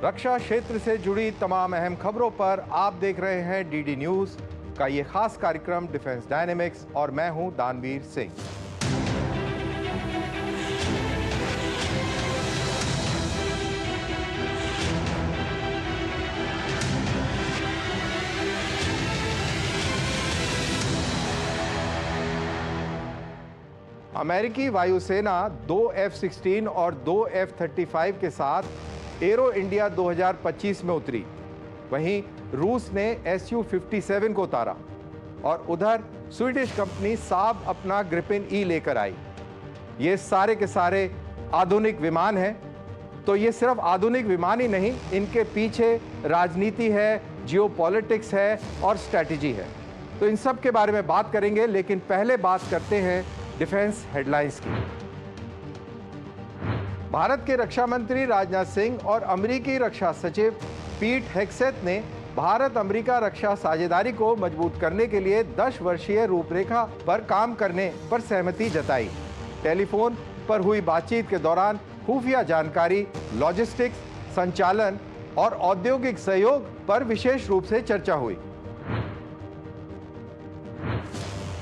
रक्षा क्षेत्र से जुड़ी तमाम अहम खबरों पर आप देख रहे हैं डीडी न्यूज का ये खास कार्यक्रम डिफेंस डायनेमिक्स और मैं हूं दानवीर सिंह। अमेरिकी वायुसेना 2 F-16 और 2 F-35 के साथ एरो इंडिया 2025 में उतरी। वहीं रूस ने Su-57 को उतारा और उधर स्वीडिश कंपनी साब अपना ग्रिपेन ई लेकर आई। ये सारे के सारे आधुनिक विमान हैं। तो ये सिर्फ आधुनिक विमान ही नहीं, इनके पीछे राजनीति है, जियोपॉलिटिक्स है और स्ट्रैटेजी है। तो इन सब के बारे में बात करेंगे, लेकिन पहले बात करते हैं डिफेंस हेडलाइंस की। भारत के रक्षा मंत्री राजनाथ सिंह और अमेरिकी रक्षा सचिव पीट हेग्सेथ ने भारत अमेरिका रक्षा साझेदारी को मजबूत करने के लिए 10 वर्षीय रूपरेखा पर काम करने पर सहमति जताई। टेलीफोन पर हुई बातचीत के दौरान खुफिया जानकारी, लॉजिस्टिक्स, संचालन और औद्योगिक सहयोग पर विशेष रूप से चर्चा हुई।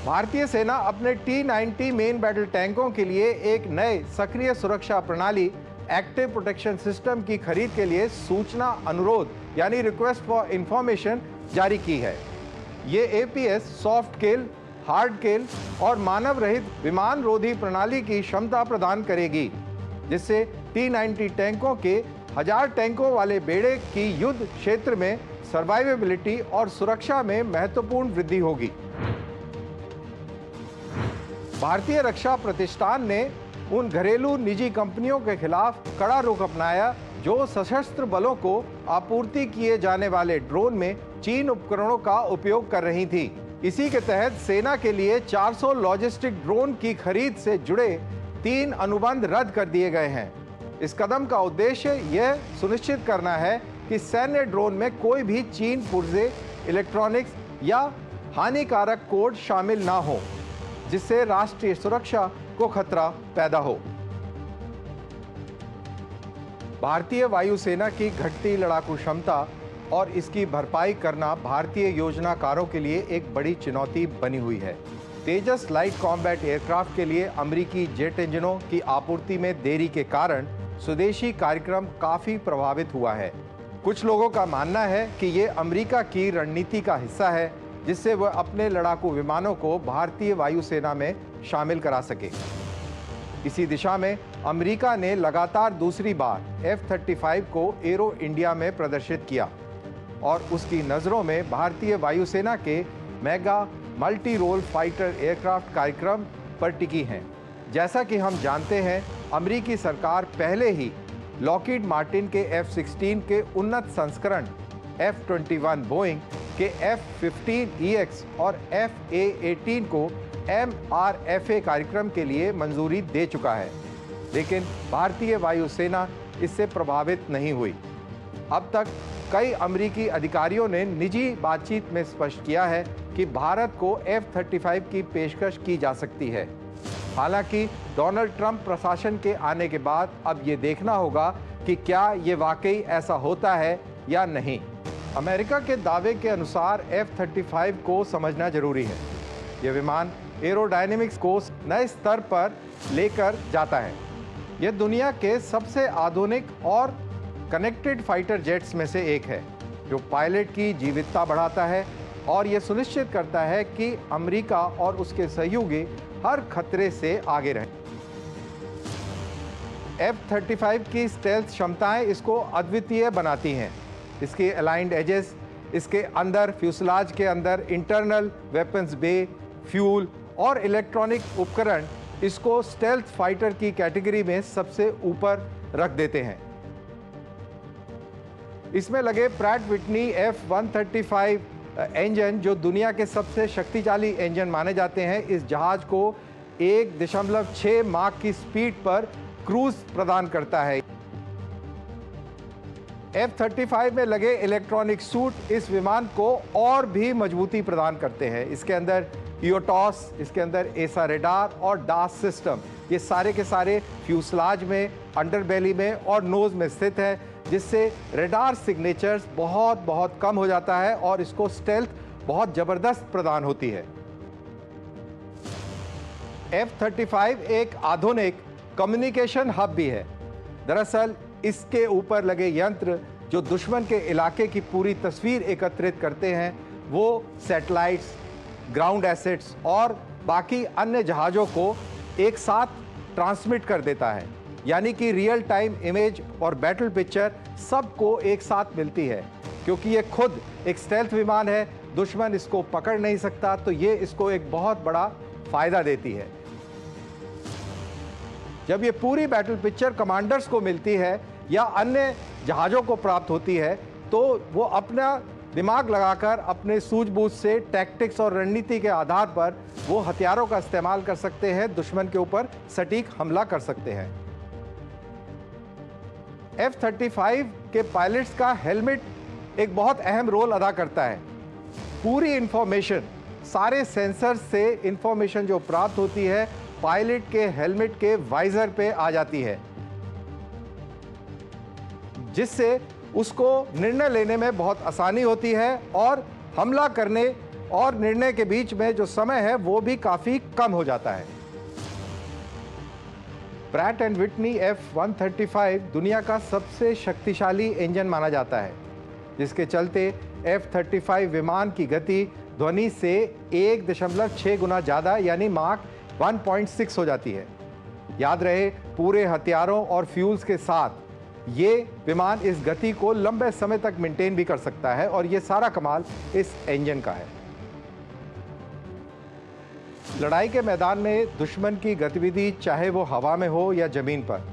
भारतीय सेना अपने T-90 मेन बैटल टैंकों के लिए एक नए सक्रिय सुरक्षा प्रणाली एक्टिव प्रोटेक्शन सिस्टम की खरीद के लिए सूचना अनुरोध यानी रिक्वेस्ट फॉर इंफॉर्मेशन जारी की है। ये APS सॉफ्ट किल, हार्ड किल और मानव रहित विमान रोधी प्रणाली की क्षमता प्रदान करेगी, जिससे T-90 टैंकों के 1000 टैंकों वाले बेड़े की युद्ध क्षेत्र में सर्वाइवेबिलिटी और सुरक्षा में महत्वपूर्ण वृद्धि होगी। भारतीय रक्षा प्रतिष्ठान ने उन घरेलू निजी कंपनियों के खिलाफ कड़ा रुख अपनाया जो सशस्त्र बलों को आपूर्ति किए जाने वाले ड्रोन में चीन उपकरणों का उपयोग कर रही थी। इसी के तहत सेना के लिए 400 लॉजिस्टिक ड्रोन की खरीद से जुड़े 3 अनुबंध रद्द कर दिए गए हैं। इस कदम का उद्देश्य यह सुनिश्चित करना है कि सैन्य ड्रोन में कोई भी चीन पुर्जे, इलेक्ट्रॉनिक्स या हानिकारक कोड शामिल ना हो, जिससे राष्ट्रीय सुरक्षा को खतरा पैदा हो। भारतीय वायुसेना की घटती लड़ाकू क्षमता और इसकी भरपाई करना भारतीय योजनाकारों के लिए एक बड़ी चुनौती बनी हुई है। तेजस लाइट कॉम्बैट एयरक्राफ्ट के लिए अमेरिकी जेट इंजनों की आपूर्ति में देरी के कारण स्वदेशी कार्यक्रम काफी प्रभावित हुआ है। कुछ लोगों का मानना है कि ये अमेरिका की रणनीति का हिस्सा है, जिससे वह अपने लड़ाकू विमानों को भारतीय वायुसेना में शामिल करा सके। इसी दिशा में अमेरिका ने लगातार दूसरी बार F-35 को एरो इंडिया में प्रदर्शित किया और उसकी नज़रों में भारतीय वायुसेना के mega multi role fighter aircraft कार्यक्रम पर टिकी हैं। जैसा कि हम जानते हैं, अमेरिकी सरकार पहले ही लॉकहीड मार्टिन के F-16 के उन्नत संस्करण F-21 बोइंग के F-15EX और F/A-18 को MRFA कार्यक्रम के लिए मंजूरी दे चुका है, लेकिन भारतीय वायुसेना इससे प्रभावित नहीं हुई। अब तक कई अमेरिकी अधिकारियों ने निजी बातचीत में स्पष्ट किया है कि भारत को F-35 की पेशकश की जा सकती है। हालांकि डोनाल्ड ट्रंप प्रशासन के आने के बाद अब ये देखना होगा कि क्या ये वाकई ऐसा होता है या नहीं। अमेरिका के दावे के अनुसार F-35 को समझना जरूरी है। यह विमान एरोडायनेमिक्स को नए स्तर पर लेकर जाता है। यह दुनिया के सबसे आधुनिक और कनेक्टेड फाइटर जेट्स में से एक है, जो पायलट की जीवितता बढ़ाता है और यह सुनिश्चित करता है कि अमेरिका और उसके सहयोगी हर खतरे से आगे रहें। F-35 की स्टेल्थ क्षमताएं इसको अद्वितीय बनाती हैं। इसके अलाइंड एजेस, इसके अंदर फ्यूसलाज के अंदर इंटरनल वेपन्स बे, फ्यूल और इलेक्ट्रॉनिक उपकरण इसको स्टेल्थ फाइटर की कैटेगरी में सबसे ऊपर रख देते हैं। इसमें लगे प्रैट विटनी F-135 इंजन, जो दुनिया के सबसे शक्तिशाली इंजन माने जाते हैं, इस जहाज को 1.6 माक की स्पीड पर क्रूज प्रदान करता है। F-35 में लगे इलेक्ट्रॉनिक सूट इस विमान को और भी मजबूती प्रदान करते हैं। इसके अंदर ईओटॉस, इसके अंदर एसा रेडार और डास सिस्टम, ये सारे के सारे फ्यूसलाज में, अंडरबेली में और नोज में स्थित है, जिससे रडार सिग्नेचर्स बहुत कम हो जाता है और इसको स्टेल्थ बहुत जबरदस्त प्रदान होती है। F-35 एक आधुनिक कम्युनिकेशन हब भी है। दरअसल इसके ऊपर लगे यंत्र जो दुश्मन के इलाके की पूरी तस्वीर एकत्रित करते हैं, वो सैटेलाइट्स, ग्राउंड एसेट्स और बाकी अन्य जहाज़ों को एक साथ ट्रांसमिट कर देता है, यानी कि रियल टाइम इमेज और बैटल पिक्चर सबको एक साथ मिलती है। क्योंकि ये खुद एक स्टेल्थ विमान है, दुश्मन इसको पकड़ नहीं सकता, तो ये इसको एक बहुत बड़ा फायदा देती है। जब ये पूरी बैटल पिक्चर कमांडर्स को मिलती है या अन्य जहाज़ों को प्राप्त होती है, तो वो अपना दिमाग लगाकर अपने सूझबूझ से टैक्टिक्स और रणनीति के आधार पर वो हथियारों का इस्तेमाल कर सकते हैं, दुश्मन के ऊपर सटीक हमला कर सकते हैं। F-35 के पायलट्स का हेलमेट एक बहुत अहम रोल अदा करता है। पूरी इंफॉर्मेशन, सारे सेंसर्स से इंफॉर्मेशन जो प्राप्त होती है पायलट के हेलमेट के वाइजर पे आ जाती है, जिससे उसको निर्णय लेने में बहुत आसानी होती है और हमला करने और निर्णय के बीच में जो समय है वो भी काफी कम हो जाता है। प्रैट एंड विटनी F-135 दुनिया का सबसे शक्तिशाली इंजन माना जाता है, जिसके चलते F-35 विमान की गति ध्वनि से 1.6 गुना ज़्यादा यानी माक 1.6 हो जाती है। याद रहे, पूरे हथियारों और फ्यूल्स के साथ ये विमान इस गति को लंबे समय तक मेंटेन भी कर सकता है और ये सारा कमाल इस इंजन का है। लड़ाई के मैदान में दुश्मन की गतिविधि चाहे वो हवा में हो या जमीन पर,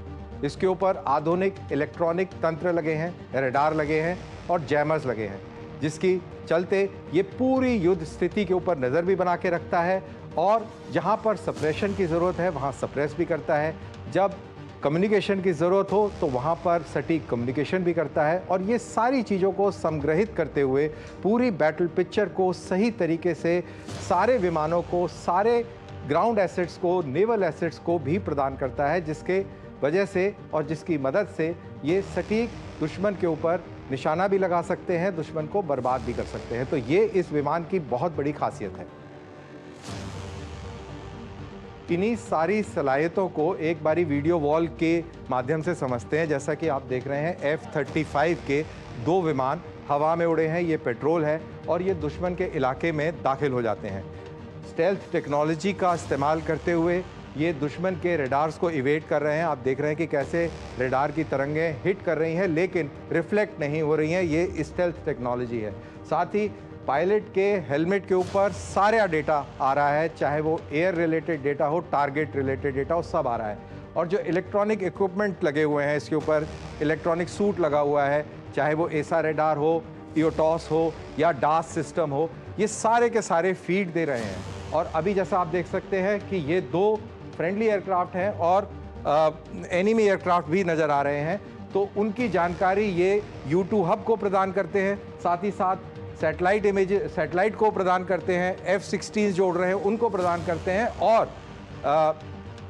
इसके ऊपर आधुनिक इलेक्ट्रॉनिक तंत्र लगे हैं, रडार लगे हैं और जैमर्स लगे हैं, जिसकी चलते ये पूरी युद्ध स्थिति के ऊपर नज़र भी बना के रखता है और जहां पर सप्रेशन की ज़रूरत है वहां सप्रेस भी करता है। जब कम्युनिकेशन की ज़रूरत हो तो वहाँ पर सटीक कम्युनिकेशन भी करता है और ये सारी चीज़ों को संग्रहित करते हुए पूरी बैटल पिक्चर को सही तरीके से सारे विमानों को, सारे ग्राउंड एसेट्स को, नेवल एसेट्स को भी प्रदान करता है, जिसके वजह से और जिसकी मदद से ये सटीक दुश्मन के ऊपर निशाना भी लगा सकते हैं, दुश्मन को बर्बाद भी कर सकते हैं। तो ये इस विमान की बहुत बड़ी खासियत है। इन्हीं सारी सलाहियतों को एक बारी वीडियो वॉल के माध्यम से समझते हैं। जैसा कि आप देख रहे हैं, F-35 के 2 विमान हवा में उड़े हैं, ये पेट्रोल है और ये दुश्मन के इलाके में दाखिल हो जाते हैं। स्टेल्थ टेक्नोलॉजी का इस्तेमाल करते हुए ये दुश्मन के रडार्स को इवेट कर रहे हैं। आप देख रहे हैं कि कैसे रडार की तरंगें हिट कर रही हैं लेकिन रिफ्लेक्ट नहीं हो रही हैं, ये स्टेल्थ टेक्नोलॉजी है। साथ ही पायलट के हेलमेट के ऊपर सारा डेटा आ रहा है, चाहे वो एयर रिलेटेड डेटा हो, टारगेट रिलेटेड डेटा हो, सब आ रहा है। और जो इलेक्ट्रॉनिक इक्विपमेंट लगे हुए हैं इसके ऊपर, इलेक्ट्रॉनिक सूट लगा हुआ है, चाहे वो एसा रडार हो, इयोटॉस हो या डास सिस्टम हो, ये सारे के सारे फीड दे रहे हैं। और अभी जैसा आप देख सकते हैं कि ये 2 फ्रेंडली एयरक्राफ्ट हैं और एनिमी एयरक्राफ्ट भी नज़र आ रहे हैं, तो उनकी जानकारी ये U2 हब को प्रदान करते हैं, साथ ही साथ सैटेलाइट को प्रदान करते हैं, F-16 जो उड़ रहे हैं उनको प्रदान करते हैं और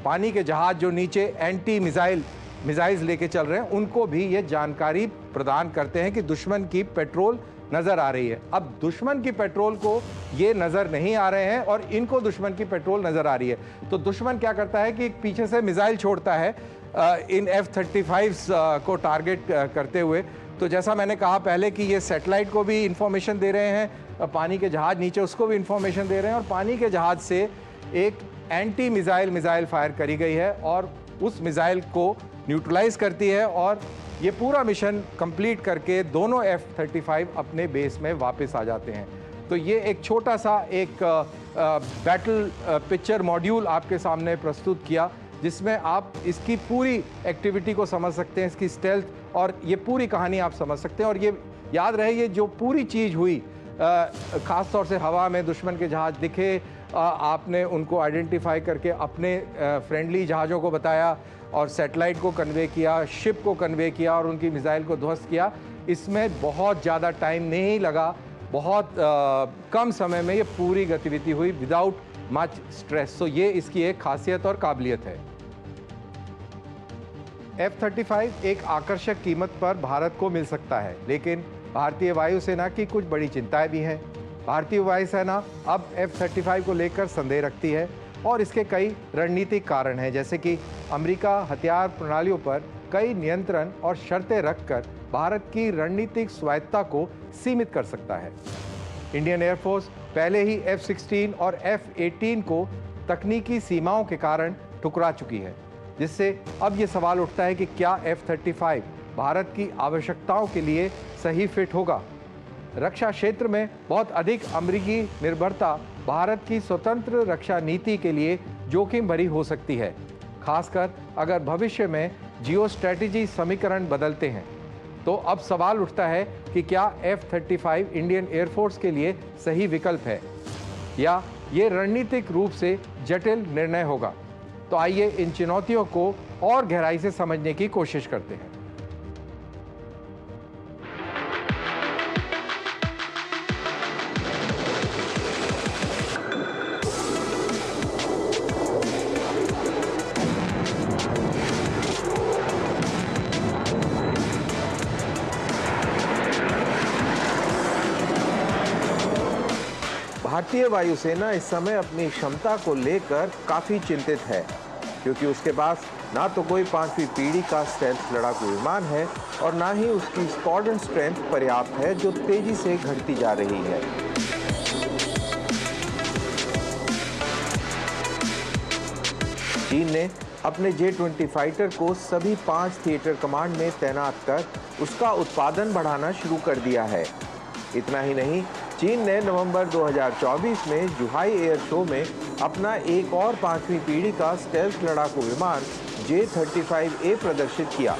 पानी के जहाज़ जो नीचे एंटी मिसाइल्स लेके चल रहे हैं उनको भी ये जानकारी प्रदान करते हैं कि दुश्मन की पेट्रोल नज़र आ रही है। अब दुश्मन की पेट्रोल को ये नज़र नहीं आ रहे हैं और इनको दुश्मन की पेट्रोल नज़र आ रही है, तो दुश्मन क्या करता है कि पीछे से मिसाइल छोड़ता है इन F-35 को टारगेट करते हुए। तो जैसा मैंने कहा पहले कि ये सैटेलाइट को भी इंफॉर्मेशन दे रहे हैं, पानी के जहाज़ नीचे उसको भी इंफॉर्मेशन दे रहे हैं और पानी के जहाज़ से एक एंटी मिसाइल फायर करी गई है और उस मिसाइल को न्यूट्रलाइज करती है और ये पूरा मिशन कंप्लीट करके दोनों F-35 अपने बेस में वापस आ जाते हैं। तो ये एक छोटा सा एक बैटल पिक्चर मॉड्यूल आपके सामने प्रस्तुत किया, जिसमें आप इसकी पूरी एक्टिविटी को समझ सकते हैं, इसकी स्टेल्थ और ये पूरी कहानी आप समझ सकते हैं। और ये याद रहे, ये जो पूरी चीज़ हुई, ख़ास तौर से हवा में दुश्मन के जहाज़ दिखे, आपने उनको आइडेंटिफाई करके अपने फ्रेंडली जहाज़ों को बताया और सैटेलाइट को कन्वे किया, शिप को कन्वे किया और उनकी मिसाइल को ध्वस्त किया। इसमें बहुत ज़्यादा टाइम नहीं लगा, बहुत कम समय में ये पूरी गतिविधि हुई विदाउट मच स्ट्रेस। तो ये इसकी एक खासियत और काबिलियत है। F-35 एक आकर्षक कीमत पर भारत को मिल सकता है, लेकिन भारतीय वायुसेना की कुछ बड़ी चिंताएं भी हैं। भारतीय वायुसेना अब F-35 को लेकर संदेह रखती है और इसके कई रणनीतिक कारण हैं, जैसे कि अमेरिका हथियार प्रणालियों पर कई नियंत्रण और शर्तें रखकर भारत की रणनीतिक स्वायत्तता को सीमित कर सकता है। इंडियन एयरफोर्स पहले ही F-16 और F-18 को तकनीकी सीमाओं के कारण ठुकरा चुकी है, जिससे अब ये सवाल उठता है कि क्या F-35 भारत की आवश्यकताओं के लिए सही फिट होगा। रक्षा क्षेत्र में बहुत अधिक अमेरिकी निर्भरता भारत की स्वतंत्र रक्षा नीति के लिए जोखिम भरी हो सकती है, खासकर अगर भविष्य में जियो स्ट्रैटेजी समीकरण बदलते हैं। तो अब सवाल उठता है कि क्या F-35 इंडियन एयरफोर्स के लिए सही विकल्प है या ये रणनीतिक रूप से जटिल निर्णय होगा। तो आइए इन चुनौतियों को और गहराई से समझने की कोशिश करते हैं। भारतीय वायुसेना इस समय अपनी क्षमता को लेकर काफी चिंतित है, क्योंकि उसके पास ना तो कोई 5वीं पीढ़ी का स्टेल्थ लड़ाकू विमान है और ना ही उसकी स्क्वाड्रन स्ट्रेंथ पर्याप्त है, जो तेजी से घटती जा रही है। चीन ने अपने J-20 फाइटर को सभी 5 थिएटर कमांड में तैनात कर उसका उत्पादन बढ़ाना शुरू कर दिया है। इतना ही नहीं, चीन ने नवंबर 2024 में जुहाई एयर शो में अपना एक और 5वीं पीढ़ी का स्टेल्थ लड़ाकू विमान J-35A प्रदर्शित किया।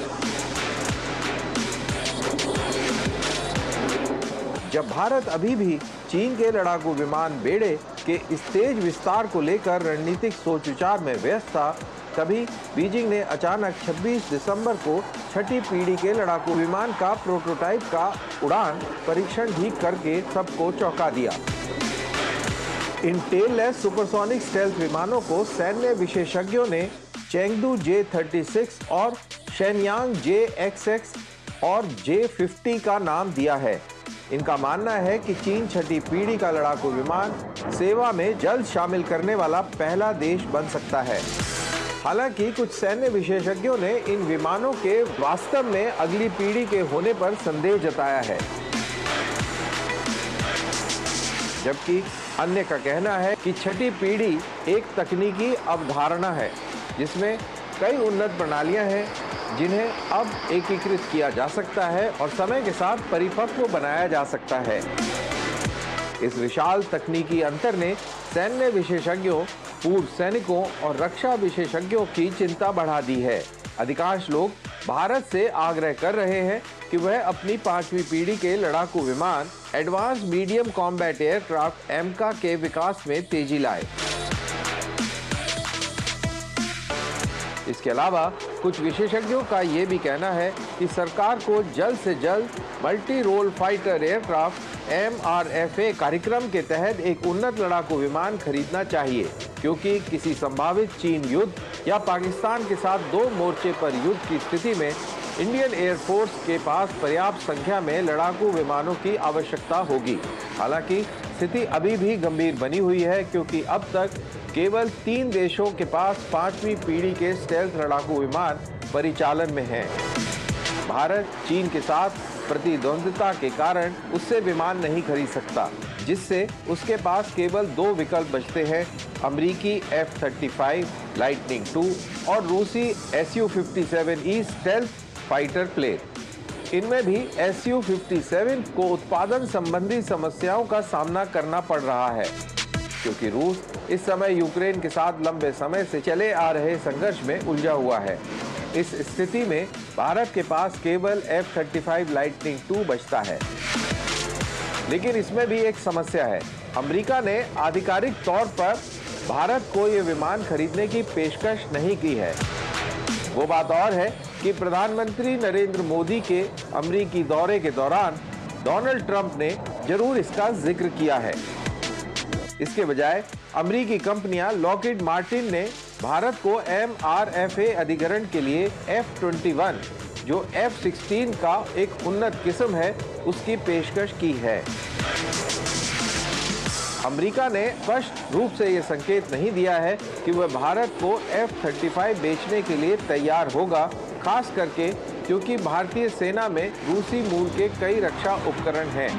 जब भारत अभी भी चीन के लड़ाकू विमान बेड़े के इस तेज विस्तार को लेकर रणनीतिक सोच विचार में व्यस्त था, तभी बीजिंग ने अचानक 26 दिसंबर को 6ठी पीढ़ी के लड़ाकू विमान का प्रोटोटाइप का उड़ान परीक्षण भी करके सबको चौंका दिया। इन टेललेस सुपरसोनिक स्टेल्थ विमानों को सैन्य विशेषज्ञों ने चेंगडू J-36 और शेनयांग J-XX और J-50 का नाम दिया है। इनका मानना है कि चीन 6ठी पीढ़ी का लड़ाकू विमान सेवा में जल्द शामिल करने वाला पहला देश बन सकता है। हालांकि कुछ सैन्य विशेषज्ञों ने इन विमानों के वास्तव में अगली पीढ़ी के होने पर संदेह जताया है, जबकि अन्य का कहना है कि 6ठी पीढ़ी एक तकनीकी अवधारणा है जिसमें कई उन्नत प्रणालियां हैं जिन्हें अब एकीकृत किया जा सकता है और समय के साथ परिपक्व बनाया जा सकता है। इस विशाल तकनीकी अंतर ने सैन्य विशेषज्ञों, पूर्व सैनिकों और रक्षा विशेषज्ञों की चिंता बढ़ा दी है। अधिकांश लोग भारत से आग्रह कर रहे हैं कि वह अपनी 5वीं पीढ़ी के लड़ाकू विमान एडवांस मीडियम कॉम्बैट एयरक्राफ्ट एमका के विकास में तेजी लाए। इसके अलावा कुछ विशेषज्ञों का ये भी कहना है कि सरकार को जल्द से जल्द multi role fighter aircraft MRFA कार्यक्रम के तहत एक उन्नत लड़ाकू विमान खरीदना चाहिए, क्योंकि किसी संभावित चीन युद्ध या पाकिस्तान के साथ 2 मोर्चे पर युद्ध की स्थिति में इंडियन एयरफोर्स के पास पर्याप्त संख्या में लड़ाकू विमानों की आवश्यकता होगी। हालांकि स्थिति अभी भी गंभीर बनी हुई है, क्योंकि अब तक केवल 3 देशों के पास 5वीं पीढ़ी के स्टेल्थ लड़ाकू विमान परिचालन में हैं। भारत चीन के साथ प्रतिद्वंद्विता के कारण उससे विमान नहीं खरीद सकता, जिससे उसके पास केवल 2 विकल्प बचते हैं, अमेरिकी F-35 लाइटनिंग II और रूसी Su-57E स्टेल्थ फाइटर प्लेन। इनमें भी Su-57 को उत्पादन संबंधी समस्याओं का सामना करना पड़ रहा है, क्योंकि रूस इस समय यूक्रेन के साथ लंबे समय से चले आ रहे संघर्ष में उलझा हुआ है। इस स्थिति में भारत के पास केवल F-35 लाइटनिंग II बचता है। लेकिन इसमें भी एक समस्या है। अमेरिका ने आधिकारिक तौर पर भारत को ये विमान खरीदने की पेशकश नहीं की है। वो बात और है कि प्रधानमंत्री नरेंद्र मोदी के अमेरिकी दौरे के दौरान डोनाल्ड ट्रंप ने जरूर इसका जिक्र किया है। इसके बजाय अमेरिकी कंपनियां लॉकहीड मार्टिन ने भारत को MRFA अधिग्रहण के लिए F-21, जो F-16 का एक उन्नत किस्म है, उसकी पेशकश की है। अमेरिका ने स्पष्ट रूप से यह संकेत नहीं दिया है कि वह भारत को F-35 बेचने के लिए तैयार होगा, खास करके क्योंकि भारतीय सेना में रूसी मूल के कई रक्षा उपकरण हैं,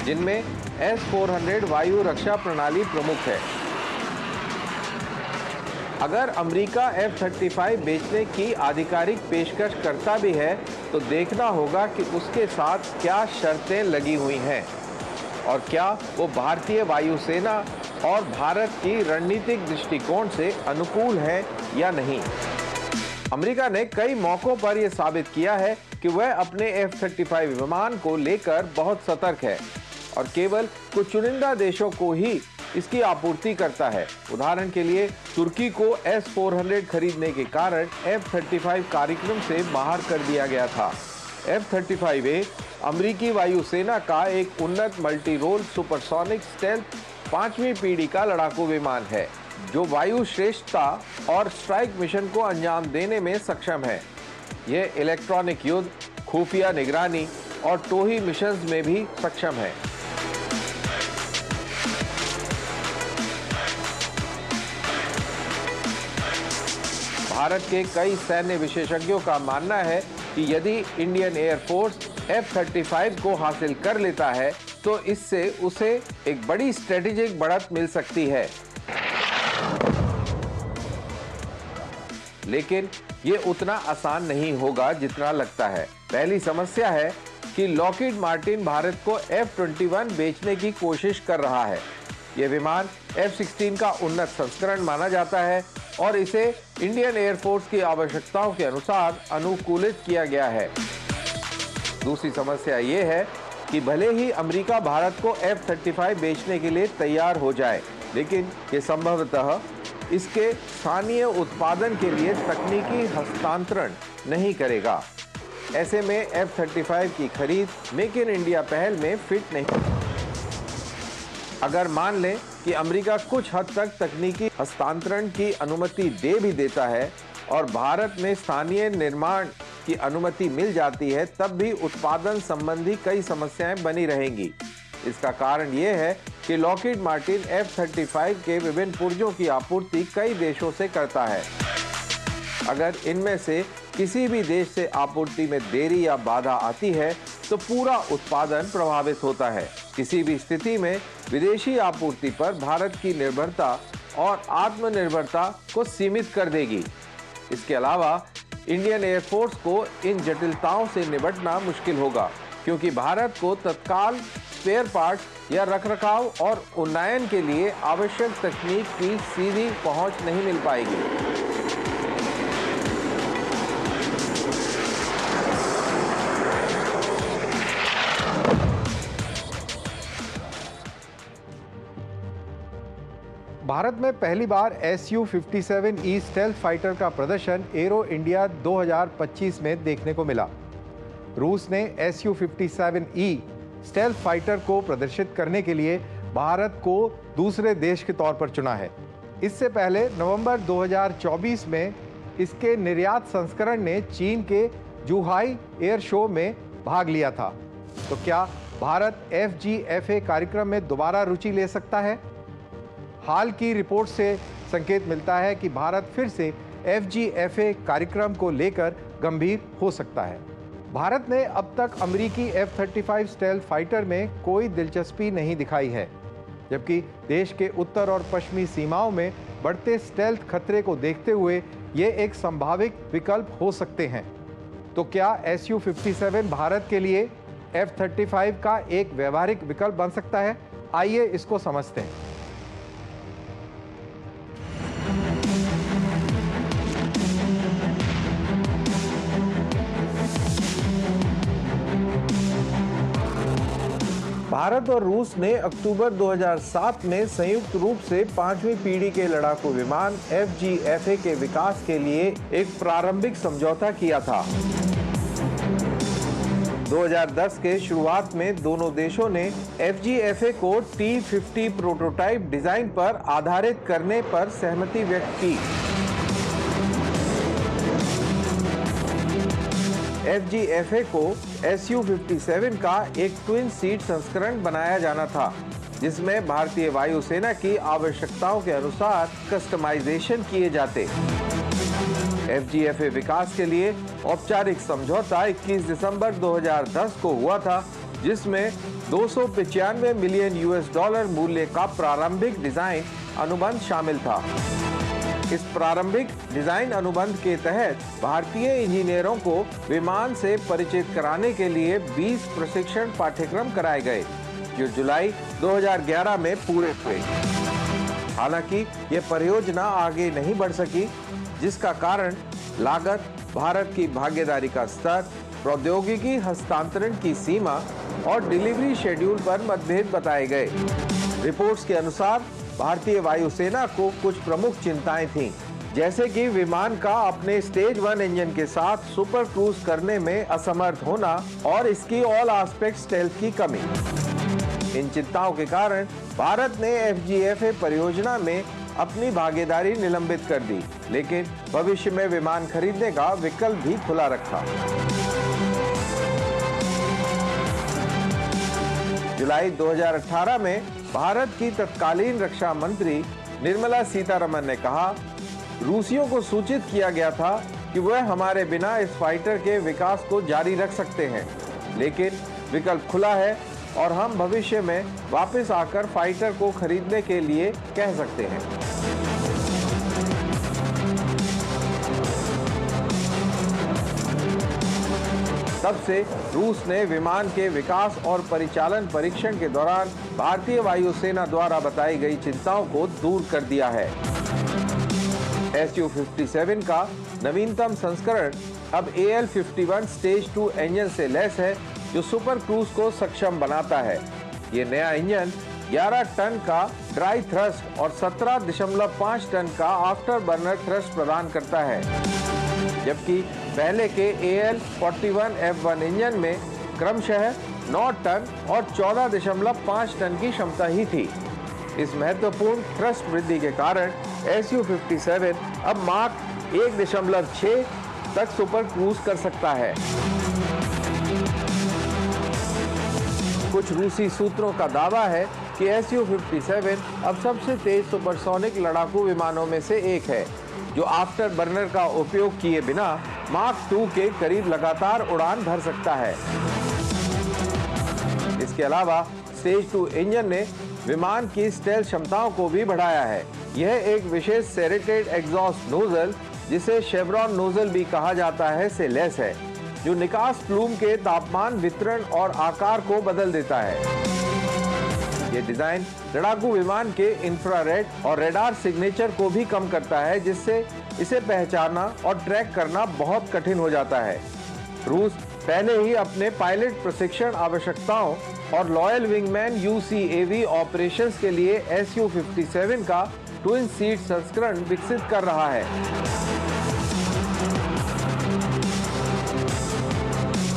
जिनमें S-400 वायु रक्षा प्रणाली प्रमुख है। अगर अमेरिका F-35 बेचने की आधिकारिक पेशकश करता भी है, तो देखना होगा कि उसके साथ क्या शर्तें लगी हुई हैं और क्या वो भारतीय वायुसेना और भारत की रणनीतिक दृष्टिकोण से अनुकूल है या नहीं। अमेरिका ने कई मौकों पर यह साबित किया है कि वह अपने F-35 विमान को लेकर बहुत सतर्क है और केवल कुछ चुनिंदा देशों को ही इसकी आपूर्ति करता है। उदाहरण के लिए तुर्की को S-400 खरीदने के कारण F-35 कार्यक्रम से बाहर कर दिया गया था। F-35A अमेरिकी वायुसेना का एक उन्नत मल्टी रोल सुपरसोनिक स्टेल्थ 5वीं पीढ़ी का लड़ाकू विमान है, जो वायु श्रेष्ठता और स्ट्राइक मिशन को अंजाम देने में सक्षम है। यह इलेक्ट्रॉनिक युद्ध, खुफिया निगरानी और टोही मिशंस में भी सक्षम है। भारत के कई सैन्य विशेषज्ञों का मानना है कि यदि इंडियन एयरफोर्स F-35 को हासिल कर लेता है, तो इससे उसे एक बड़ी स्ट्रेटेजिक बढ़त मिल सकती है। लेकिन ये उतना आसान नहीं होगा जितना लगता है। पहली समस्या है कि लॉकहीड मार्टिन भारत को F-21 बेचने की कोशिश कर रहा है। यह विमान F-16 का उन्नत संस्करण माना जाता है और इसे इंडियन एयरफोर्स की आवश्यकताओं के अनुसार अनुकूलित किया गया है। दूसरी समस्या ये है कि भले ही अमेरिका भारत को F-35 बेचने के लिए तैयार हो जाए, लेकिन ये संभवतः इसके स्थानीय उत्पादन के लिए तकनीकी हस्तांतरण नहीं करेगा। ऐसे में F-35 की खरीद मेक इन इंडिया पहल में फिट नहीं। अगर मान लें कि अमेरिका कुछ हद तक तकनीकी हस्तांतरण की अनुमति दे भी देता है और भारत में स्थानीय निर्माण की अनुमति मिल जाती है, तब भी उत्पादन संबंधी कई समस्याएं बनी रहेंगी। इसका कारण यह है कि लॉकहीड मार्टिन F-35 के विभिन्न पुर्जों की आपूर्ति कई देशों से करता है। अगर इनमें से किसी भी देश से आपूर्ति में देरी या बाधा आती है, तो पूरा उत्पादन प्रभावित होता है। किसी भी स्थिति में विदेशी आपूर्ति पर भारत की निर्भरता और आत्मनिर्भरता को सीमित कर देगी। इसके अलावा इंडियन एयरफोर्स को इन जटिलताओं से निपटना मुश्किल होगा, क्योंकि भारत को तत्काल स्पेयर पार्ट्स या रखरखाव और उन्नयन के लिए आवश्यक तकनीक की सीधी पहुंच नहीं मिल पाएगी। भारत में पहली बार Su-57E स्टेल्थ फाइटर का प्रदर्शन एरो इंडिया 2025 में देखने को मिला। रूस ने Su-57E स्टेल्थ फाइटर को प्रदर्शित करने के लिए भारत को दूसरे देश के तौर पर चुना है। इससे पहले नवंबर 2024 में इसके निर्यात संस्करण ने चीन के जुहाई एयर शो में भाग लिया था। तो क्या भारत FGFA कार्यक्रम में दोबारा रुचि ले सकता है? हाल की रिपोर्ट से संकेत मिलता है कि भारत फिर से FGFA कार्यक्रम को लेकर गंभीर हो सकता है। भारत ने अब तक अमेरिकी F-35 स्टेल्थ फाइटर में कोई दिलचस्पी नहीं दिखाई है, जबकि देश के उत्तर और पश्चिमी सीमाओं में बढ़ते स्टेल्थ खतरे को देखते हुए ये एक संभावित विकल्प हो सकते हैं। तो क्या Su-57 भारत के लिए F-35 का एक व्यवहारिक विकल्प बन सकता है? आइए इसको समझते हैं। भारत और रूस ने अक्टूबर 2007 में संयुक्त रूप से 5वीं पीढ़ी के लड़ाकू विमान FGFA के विकास के लिए एक प्रारंभिक समझौता किया था। 2010 के शुरुआत में दोनों देशों ने FGFA को T-50 प्रोटोटाइप डिजाइन पर आधारित करने पर सहमति व्यक्त की। FGFA को Su-57 का एक ट्विन सीट संस्करण बनाया जाना था, जिसमें भारतीय वायुसेना की आवश्यकताओं के अनुसार कस्टमाइजेशन किए जाते। FGFA विकास के लिए औपचारिक समझौता 21 दिसंबर 2010 को हुआ था, जिसमें 295 मिलियन US डॉलर मूल्य का प्रारंभिक डिजाइन अनुबंध शामिल था। इस प्रारंभिक डिजाइन अनुबंध के तहत भारतीय इंजीनियरों को विमान से परिचित कराने के लिए 20 प्रशिक्षण पाठ्यक्रम कराए गए, जो जुलाई 2011 में पूरे हुए। हालांकि ये परियोजना आगे नहीं बढ़ सकी, जिसका कारण लागत, भारत की भागीदारी का स्तर, प्रौद्योगिकी हस्तांतरण की सीमा और डिलीवरी शेड्यूल पर मतभेद बताए गए। रिपोर्ट्स के अनुसार भारतीय वायुसेना को कुछ प्रमुख चिंताएं थीं, जैसे कि विमान का अपने स्टेज 1 इंजन के साथ सुपर क्रूज करने में असमर्थ होना और इसकी ऑल एस्पेक्ट स्टेल्थ की कमी। इन चिंताओं के कारण भारत ने FGFA परियोजना में अपनी भागीदारी निलंबित कर दी, लेकिन भविष्य में विमान खरीदने का विकल्प भी खुला रखा। जुलाई 2018 में भारत की तत्कालीन रक्षा मंत्री निर्मला सीतारमण ने कहा, रूसियों को सूचित किया गया था कि वह हमारे बिना इस फाइटर के विकास को जारी रख सकते हैं, लेकिन विकल्प खुला है और हम भविष्य में वापस आकर फाइटर को खरीदने के लिए कह सकते हैं। तब से रूस ने विमान के विकास और परिचालन परीक्षण के दौरान भारतीय वायुसेना द्वारा बताई गई चिंताओं को दूर कर दिया है। Su-57 का नवीनतम संस्करण अब AL-51 स्टेज 2 इंजन से लैस है, जो सुपर क्रूज को सक्षम बनाता है। ये नया इंजन 11 टन का ड्राई थ्रस्ट और 17.5 टन का आफ्टर बर्नर थ्रस्ट प्रदान करता है, जबकि पहले के AL-41F1 इंजन में क्रमशः 9 टन और 14.5 टन की क्षमता ही थी। इस महत्वपूर्ण थ्रस्ट वृद्धि के कारण Su-57 अब माक 1.6 तक सुपर क्रूज कर सकता है। कुछ रूसी सूत्रों का दावा है कि Su-57 अब सबसे तेज सुपरसोनिक लड़ाकू विमानों में से एक है, जो आफ्टर बर्नर का उपयोग किए बिना माक 2 के करीब लगातार उड़ान भर सकता है। इसके अलावा स्टेज 2 इंजन ने विमान की स्टेल्थ क्षमताओं को भी बढ़ाया है। यह एक विशेष सेरेटेड एग्जॉस्ट नोजल, जिसे शेवरॉन नोजल भी कहा जाता है, से लैस है, जो निकास प्लूम के तापमान, वितरण और आकार को बदल देता है। ये डिजाइन लड़ाकू विमान के इंफ्रारेड और रेडार सिग्नेचर को भी कम करता है, जिससे इसे पहचानना और ट्रैक करना बहुत कठिन हो जाता है। रूस पहले ही अपने पायलट प्रशिक्षण आवश्यकताओं और लॉयल विंगमैन UCAV ऑपरेशंस के लिए Su-57 का ट्विन सीट संस्करण विकसित कर रहा है।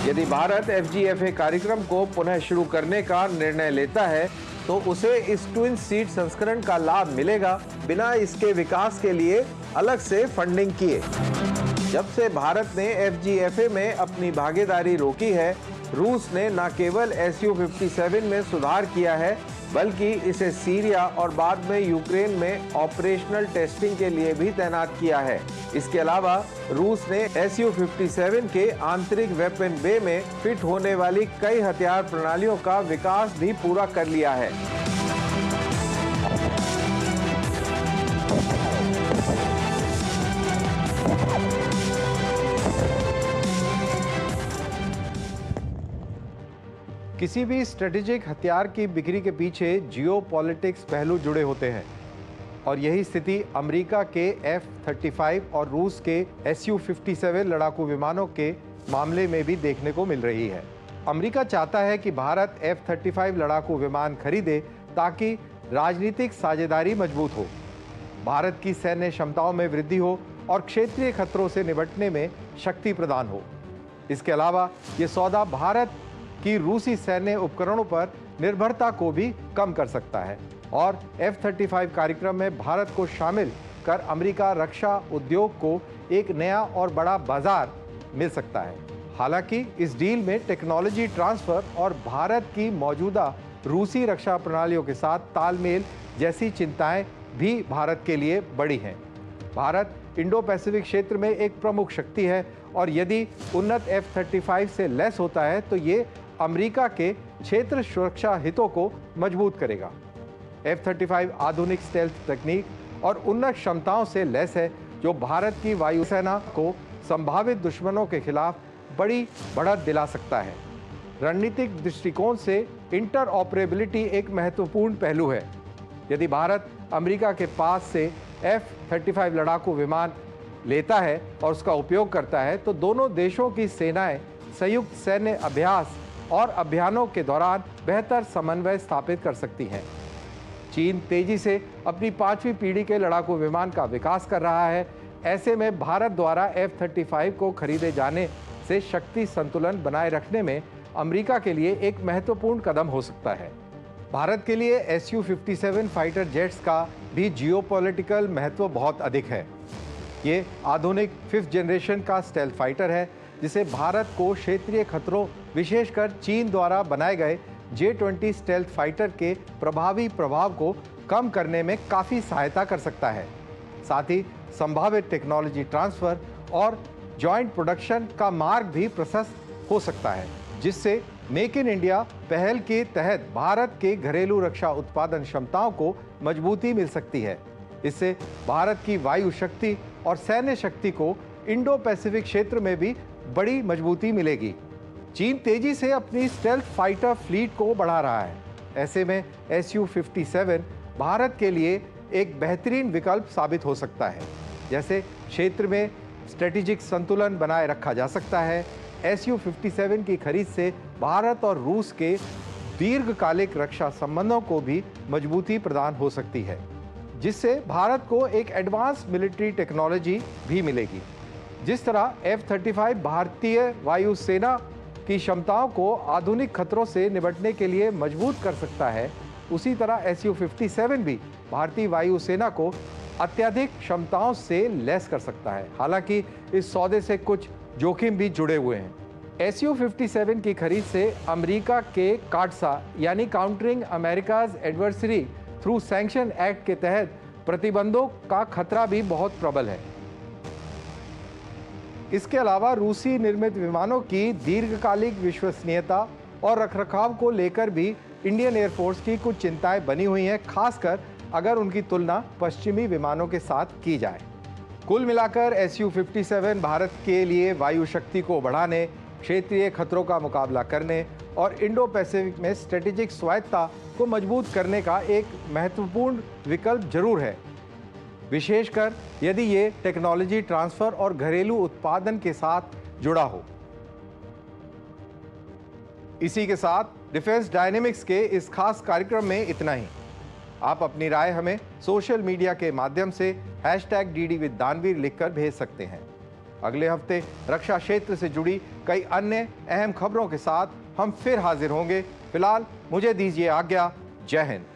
यदि भारत FGFA कार्यक्रम को पुनः शुरू करने का निर्णय लेता है, तो उसे इस ट्विन सीट संस्करण का लाभ मिलेगा, बिना इसके विकास के लिए अलग से फंडिंग किए। जब से भारत ने FGFA में अपनी भागीदारी रोकी है, रूस ने न केवल Su-57 में सुधार किया है, बल्कि इसे सीरिया और बाद में यूक्रेन में ऑपरेशनल टेस्टिंग के लिए भी तैनात किया है। इसके अलावा रूस ने Su-57 के आंतरिक वेपन बे में फिट होने वाली कई हथियार प्रणालियों का विकास भी पूरा कर लिया है। किसी भी स्ट्रेटेजिक हथियार की बिक्री के पीछे जियोपॉलिटिक्स पहलू जुड़े होते हैं, और यही स्थिति अमेरिका के F-35 और रूस के Su-57 लड़ाकू विमानों के मामले में भी देखने को मिल रही है। अमेरिका चाहता है कि भारत F-35 लड़ाकू विमान खरीदे ताकि राजनीतिक साझेदारी मजबूत हो, भारत की सैन्य क्षमताओं में वृद्धि हो और क्षेत्रीय खतरों से निपटने में शक्ति प्रदान हो। इसके अलावा ये सौदा भारत की रूसी सैन्य उपकरणों पर निर्भरता को भी कम कर सकता है और F-35 कार्यक्रम में भारत को शामिल कर अमेरिका रक्षा उद्योग को एक नया और बड़ा बाजार मिल सकता है। हालांकि इस डील में टेक्नोलॉजी ट्रांसफर और भारत की मौजूदा रूसी रक्षा प्रणालियों के साथ तालमेल जैसी चिंताएं भी भारत के लिए बड़ी हैं। भारत इंडो पैसिफिक क्षेत्र में एक प्रमुख शक्ति है और यदि उन्नत F-35 से लैस होता है तो ये अमेरिका के क्षेत्र सुरक्षा हितों को मजबूत करेगा। F-35 आधुनिक स्टेल्थ तकनीक और उन्नत क्षमताओं से लैस है जो भारत की वायुसेना को संभावित दुश्मनों के खिलाफ बड़ी बढ़त दिला सकता है। रणनीतिक दृष्टिकोण से इंटरऑपरेबिलिटी एक महत्वपूर्ण पहलू है। यदि भारत अमेरिका के पास से F-35 लड़ाकू विमान लेता है और उसका उपयोग करता है तो दोनों देशों की सेनाएं संयुक्त सैन्य अभ्यास और अभियानों के दौरान बेहतर समन्वय स्थापित कर सकती हैं। चीन तेजी से अपनी 5वीं पीढ़ी के लड़ाकू विमान का विकास कर रहा है। ऐसे में भारत द्वारा F-35 को खरीदे जाने से शक्ति संतुलन बनाए रखने में अमेरिका के लिए एक महत्वपूर्ण कदम हो सकता है। भारत के लिए Su-57 फाइटर जेट्स का भी जियोपॉलिटिकल महत्व बहुत अधिक है। ये आधुनिक 5th जनरेशन का स्टेल्थ फाइटर है जिसे भारत को क्षेत्रीय खतरों विशेषकर चीन द्वारा बनाए गए J-20 स्टेल्थ फाइटर के प्रभावी प्रभाव को कम करने में काफ़ी सहायता कर सकता है। साथ ही संभावित टेक्नोलॉजी ट्रांसफर और जॉइंट प्रोडक्शन का मार्ग भी प्रशस्त हो सकता है जिससे मेक इन इंडिया पहल के तहत भारत के घरेलू रक्षा उत्पादन क्षमताओं को मजबूती मिल सकती है। इससे भारत की वायु शक्ति और सैन्य शक्ति को इंडो पैसिफिक क्षेत्र में भी बड़ी मजबूती मिलेगी। चीन तेजी से अपनी स्टेल्थ फाइटर फ्लीट को बढ़ा रहा है। ऐसे में Su-57 भारत के लिए एक बेहतरीन विकल्प साबित हो सकता है। जैसे क्षेत्र में स्ट्रेटेजिक संतुलन बनाए रखा जा सकता है। Su-57 की खरीद से भारत और रूस के दीर्घकालिक रक्षा संबंधों को भी मजबूती प्रदान हो सकती है जिससे भारत को एक एडवांस मिलिट्री टेक्नोलॉजी भी मिलेगी। जिस तरह F-35 भारतीय वायुसेना की क्षमताओं को आधुनिक खतरों से निपटने के लिए मजबूत कर सकता है, उसी तरह Su-57 भी भारतीय वायुसेना को अत्यधिक क्षमताओं से लैस कर सकता है। हालांकि इस सौदे से कुछ जोखिम भी जुड़े हुए हैं। Su-57 की खरीद से अमेरिका के काटसा यानी countering America's adversary through sanction act के तहत प्रतिबंधों का खतरा भी बहुत प्रबल है। इसके अलावा रूसी निर्मित विमानों की दीर्घकालिक विश्वसनीयता और रखरखाव को लेकर भी इंडियन एयरफोर्स की कुछ चिंताएं बनी हुई हैं, खासकर अगर उनकी तुलना पश्चिमी विमानों के साथ की जाए। कुल मिलाकर Su-57 भारत के लिए वायु शक्ति को बढ़ाने, क्षेत्रीय खतरों का मुकाबला करने और इंडो पैसिफिक में स्ट्रेटेजिक स्वायत्तता को मजबूत करने का एक महत्वपूर्ण विकल्प जरूर है, विशेषकर यदि ये टेक्नोलॉजी ट्रांसफर और घरेलू उत्पादन के साथ जुड़ा हो। इसी के साथ डिफेंस डायनेमिक्स के इस खास कार्यक्रम में इतना ही। आप अपनी राय हमें सोशल मीडिया के माध्यम से #DD-with-Danveer लिखकर भेज सकते हैं। अगले हफ्ते रक्षा क्षेत्र से जुड़ी कई अन्य अहम खबरों के साथ हम फिर हाजिर होंगे। फिलहाल मुझे दीजिए आज्ञा। जय हिंद।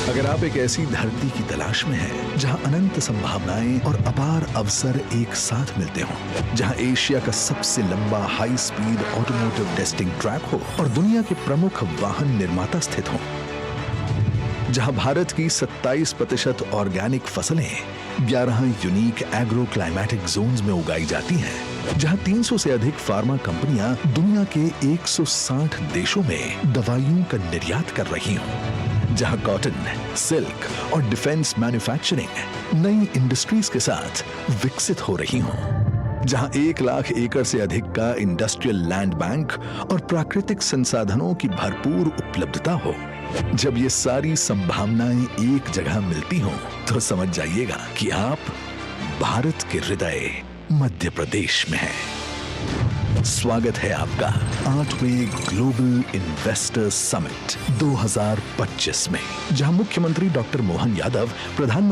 अगर आप एक ऐसी धरती की तलाश में हैं जहां अनंत संभावनाएं और अपार अवसर एक साथ मिलते हों, जहां एशिया का सबसे लंबा high speed automotive testing track हो और दुनिया के प्रमुख वाहन निर्माता स्थित हों, जहां भारत की 27% ऑर्गेनिक फसलें 11 यूनिक एग्रो क्लाइमेटिक जोन्स में उगाई जाती हैं, जहां 300 से अधिक फार्मा कंपनियां दुनिया के 160 देशों में दवाइयों का निर्यात कर रही हों, जहां कॉटन, सिल्क और डिफेंस मैन्युफैक्चरिंग नई इंडस्ट्रीज के साथ विकसित हो रही हों, जहां 1 लाख एकड़ से अधिक का इंडस्ट्रियल लैंड बैंक और प्राकृतिक संसाधनों की भरपूर उपलब्धता हो, जब ये सारी संभावनाएं एक जगह मिलती हों, तो समझ जाइएगा कि आप भारत के हृदय मध्य प्रदेश में हैं। स्वागत है आपका 8वें ग्लोबल इन्वेस्टर्स समिट 2025 में, जहां मुख्यमंत्री डॉक्टर मोहन यादव, प्रधानमंत्री